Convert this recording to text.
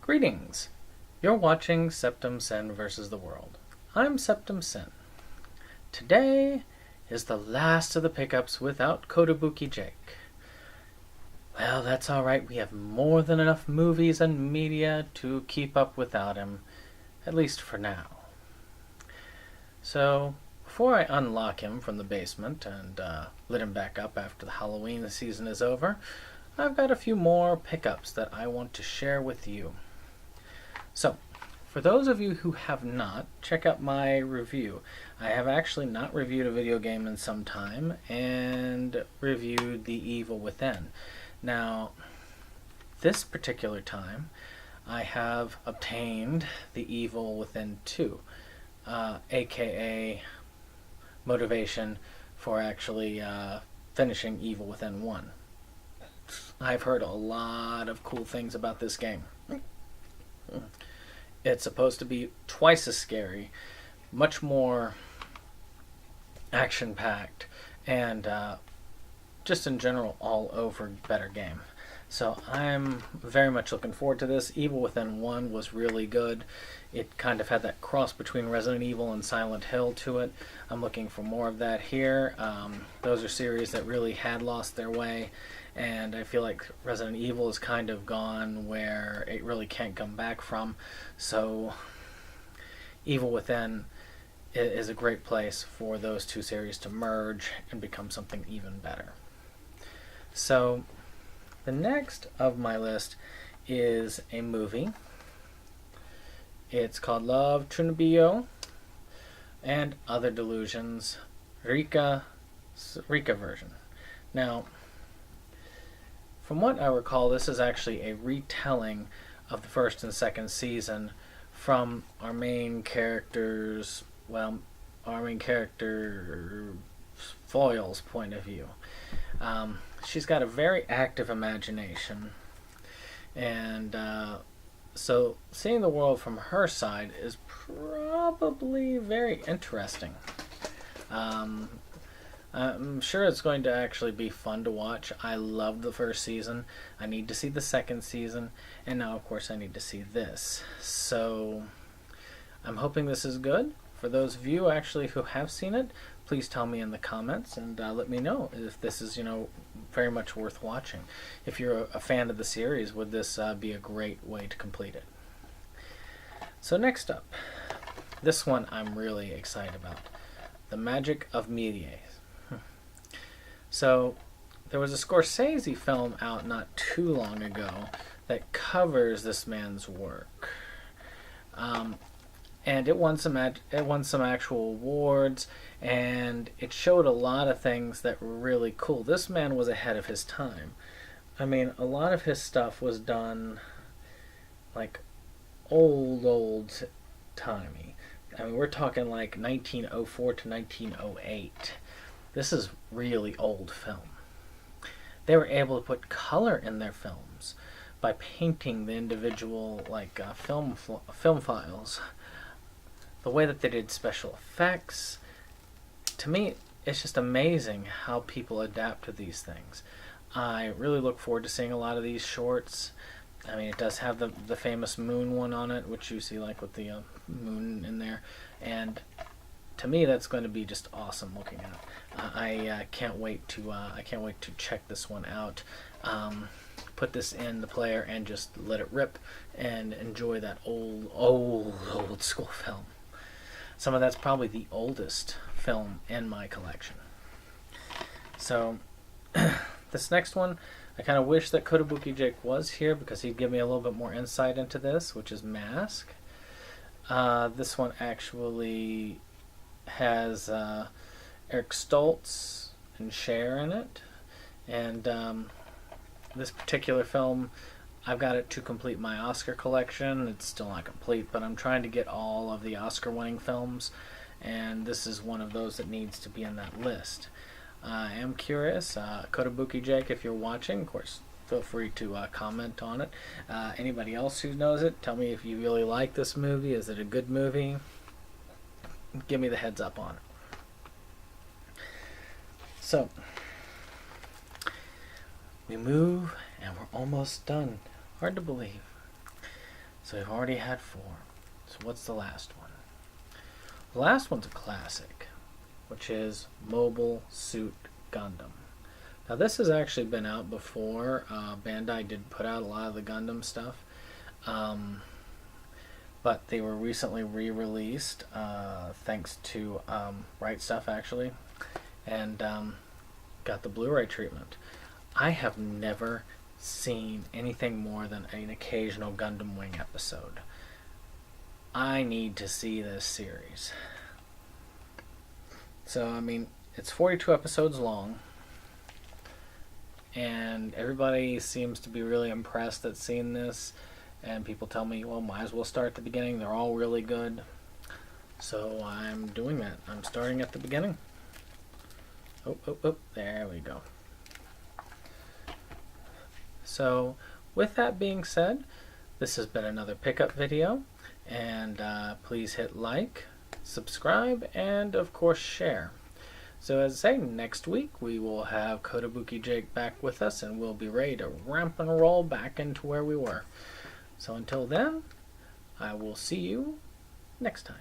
Greetings! You're watching Septum Sen vs. the World. I'm Septum Sen. Today is the last of the pickups without Kotobuki Jake. Well, that's alright, we have more than enough movies and media to keep up without him, at least for now. So, before I unlock him from the basement and let him back up after the Halloween season is over, I've got a few more pickups that I want to share with you. So, for those of you who have not, check out my review. I have actually not reviewed a video game in some time, and reviewed The Evil Within. Now, this particular time, I have obtained The Evil Within 2, aka motivation for actually finishing Evil Within 1. I've heard a lot of cool things about this game. It's supposed to be twice as scary, much more action-packed, and just in general all over better game. So I'm very much looking forward to this. Evil Within 1 was really good. It kind of had that cross between Resident Evil and Silent Hill to it. I'm looking for more of that here. Those are series that really had lost their way, and I feel like Resident Evil is kind of gone where it really can't come back from. So Evil Within is a great place for those two series to merge and become something even better. So the next of my list is a movie. It's called Love, Trinity, and Other Delusions, Rika version. Now, from what I recall, this is actually a retelling of the first and second season from our main character's, Foyle's point of view. She's got a very active imagination, and so seeing the world from her side is probably very interesting. I'm sure it's going to actually be fun to watch. I loved the first season. I need to see the second season, and now of course I need to see this. So I'm hoping this is good. For those of you actually who have seen it, please tell me in the comments and let me know if this is, very much worth watching. If you're a fan of the series, would this be a great way to complete it? So next up, this one I'm really excited about. The Magic of Medias. So there was a Scorsese film out not too long ago that covers this man's work. And it won some actual awards, and it showed a lot of things that were really cool. This man was ahead of his time. I mean, a lot of his stuff was done like old timey. I mean, we're talking like 1904 to 1908. This is really old film. They were able to put color in their films by painting the individual film files. The way that they did special effects, to me, it's just amazing how people adapt to these things. I really look forward to seeing a lot of these shorts. I mean, it does have the famous moon one on it, which you see like with the moon in there, and to me, that's going to be just awesome looking at. I can't wait to check this one out. Put this in the player and just let it rip and enjoy that old school film. Some of that's probably the oldest film in my collection. So this next one, I kind of wish that Kotobuki Jake was here because he'd give me a little bit more insight into this, which is Mask. This one actually has Eric Stoltz and Cher in it, and this particular film, I've got it to complete my Oscar collection. It's still not complete, but I'm trying to get all of the Oscar-winning films, and this is one of those that needs to be in that list. I am curious, Kotobuki Jake, if you're watching, of course, feel free to comment on it. Anybody else who knows it, tell me if you really like this movie. Is it a good movie? Give me the heads up on it. So, we move, and we're almost done. Hard to believe. So we've already had 4. So what's the last one? The last one's a classic, which is Mobile Suit Gundam. Now this has actually been out before. Bandai did put out a lot of the Gundam stuff. But they were recently re-released thanks to Right Stuff, actually, and got the Blu-ray treatment. I have never seen anything more than an occasional Gundam Wing episode. I need to see this series. So, I mean, it's 42 episodes long, and everybody seems to be really impressed at seeing this. And people tell me, well, might as well start at the beginning. They're all really good. So I'm doing that. I'm starting at the beginning. Oh, there we go. So with that being said, this has been another pickup video. And please hit like, subscribe, and of course share. So as I say, next week we will have Kotobuki Jake back with us, and we'll be ready to ramp and roll back into where we were. So until then, I will see you next time.